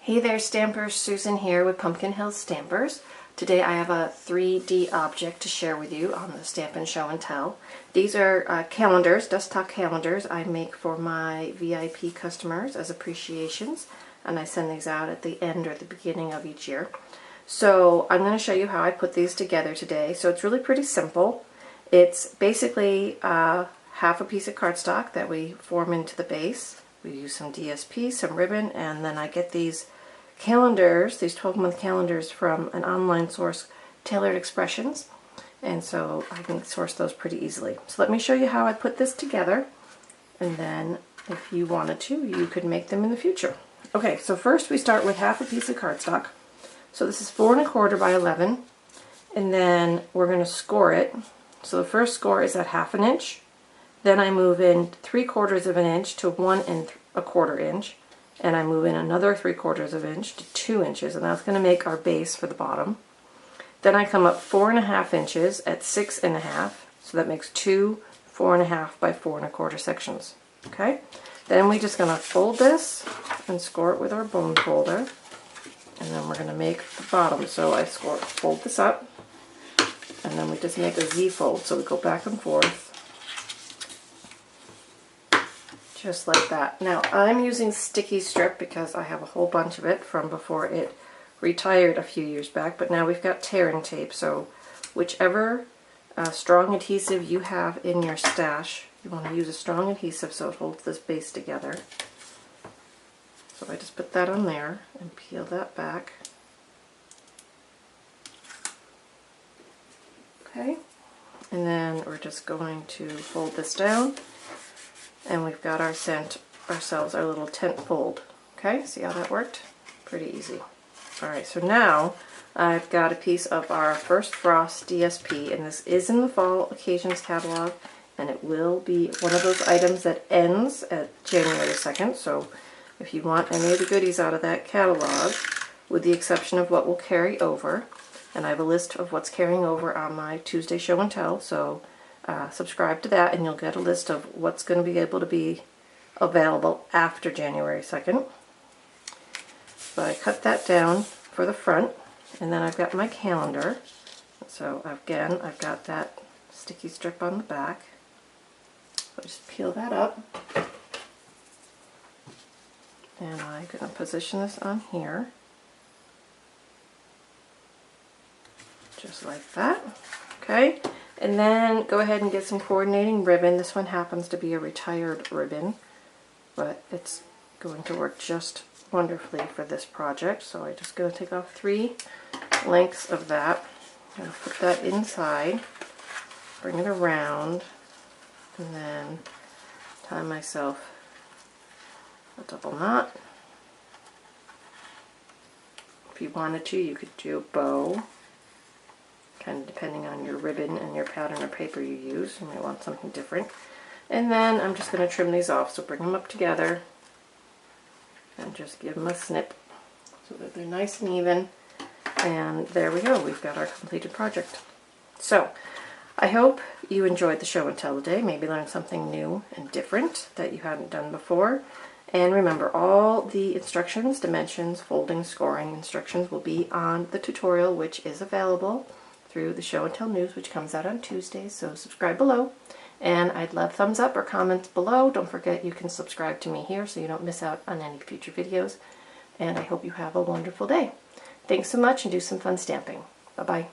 Hey there Stampers, Susan here with Pumpkin Hill Stampers. Today I have a 3D object to share with you on the Stampin' Show and Tell. These are calendars, desktop calendars I make for my VIP customers as appreciations, and I send these out at the end or the beginning of each year. So I'm going to show you how I put these together today. So it's really pretty simple. It's basically half a piece of cardstock that we form into the base. We use some DSP, some ribbon, and then I get these calendars, these 12-month calendars from an online source, Tailored Expressions, and so I can source those pretty easily. So let me show you how I put this together, and then if you wanted to, you could make them in the future. Okay, so first we start with half a piece of cardstock. So this is 4 1/4 by 11, and then we're going to score it. So the first score is at 1/2 inch. Then I move in 3/4 inch to 1 1/4 inch, and I move in another 3/4 inch to 2 inches, and that's going to make our base for the bottom. Then I come up 4 1/2 inches at 6 1/2, so that makes two 4 1/2 by 4 1/4 sections. Okay, then we're just going to fold this and score it with our bone folder, and then we're going to make the bottom. So I fold this up, and then we just make a Z fold, so we go back and forth. Just like that. Now I'm using sticky strip because I have a whole bunch of it from before it retired a few years back, but now we've got tearing tape, so whichever strong adhesive you have in your stash, you want to use a strong adhesive so it holds this base together. So I just put that on there and peel that back. Okay, and then we're just going to fold this down. And we've got ourselves our little tent fold. Okay, see how that worked? Pretty easy. Alright, so now I've got a piece of our First Frost DSP, and this is in the Fall Occasions catalog, and it will be one of those items that ends at January 2nd, so if you want any of the goodies out of that catalog, with the exception of what will carry over, and I have a list of what's carrying over on my Tuesday show and tell, so subscribe to that and you'll get a list of what's going to be able to be available after January 2nd. So I cut that down for the front, and then I've got my calendar. So again, I've got that sticky strip on the back. So just peel that up, and I'm going to position this on here, just like that. Okay. And then go ahead and get some coordinating ribbon. This one happens to be a retired ribbon, but it's going to work just wonderfully for this project. So I'm just going to take off 3 lengths of that. I'm going to put that inside, bring it around, and then tie myself a double knot. If you wanted to, you could do a bow. Kind of depending on your ribbon and your pattern or paper you use. You might want something different. And then I'm just going to trim these off, so bring them up together and just give them a snip so that they're nice and even. And there we go, we've got our completed project. So I hope you enjoyed the show and tell today, maybe learned something new and different that you hadn't done before. And remember, all the instructions, dimensions, folding, scoring instructions will be on the tutorial, which is available through the Show and Tell News, which comes out on Tuesdays, so subscribe below. And I'd love thumbs up or comments below. Don't forget you can subscribe to me here so you don't miss out on any future videos. And I hope you have a wonderful day. Thanks so much, and do some fun stamping. Bye-bye.